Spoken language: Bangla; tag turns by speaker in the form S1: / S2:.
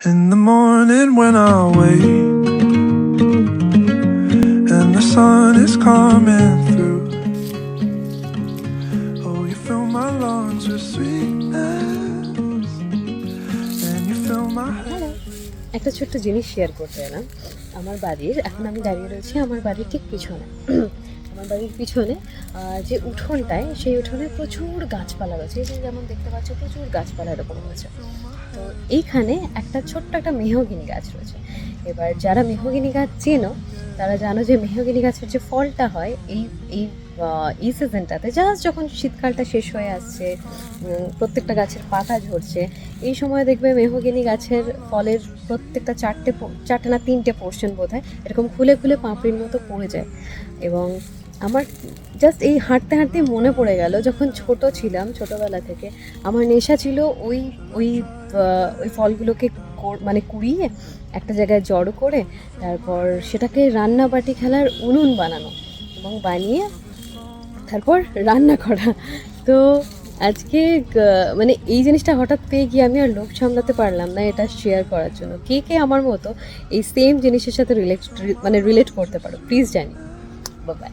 S1: In the morning when I wake and the sun is coming through, oh, you fill my lungs with sweetness and you fill my head.
S2: একটা ছোট্ট জিনিস শেয়ার করতে এলাম। আমার বাড়ির, এখন আমি দাঁড়িয়ে রয়েছি আমার বাড়ির ঠিক পিছনে। আমার বাড়ির পিছনে যে উঠোনটায়, সেই উঠোনে প্রচুর গাছপালা রয়েছে। এই যে যেমন দেখতে পাচ্ছ প্রচুর গাছপালা এরকম রয়েছে। তো এইখানে একটা ছোট্ট একটা মেহগিনি গাছ রয়েছে। এবার যারা মেহগিনি গাছ চেনো তারা জানো যে মেহগিনি গাছের যে ফলটা হয় এই এই এই সিজনটাতে, জাস্ট যখন শীতকালটা শেষ হয়ে আসছে, প্রত্যেকটা গাছের পাতা ঝরছে, এই সময় দেখবে মেহগিনি গাছের ফলের প্রত্যেকটা চারটে না তিনটে পোর্শন বোধহয় এরকম খুলে খুলে পাপড়ির মতো পড়ে যায়। এবং আমার জাস্ট এই হাঁটতে হাঁটতে মনে পড়ে গেল, যখন ছোট ছিলাম, ছোটোবেলা থেকে আমার নেশা ছিল ওই ওই ওই ফলগুলোকে মানে কুড়িয়ে একটা জায়গায় জড়ো করে তারপর সেটাকে রান্নাবাটি খেলার উনুন বানানো এবং বানিয়ে তারপর রান্না করা। তো আজকে মানে এই জিনিসটা হঠাৎ পেয়ে গিয়ে আমি আর লোভ সামলাতে পারলাম না এটা শেয়ার করার জন্য। কে কে আমার মতো এই সেম জিনিসের সাথে রিলেট করতে পারো প্লিজ জানি। Bye bye.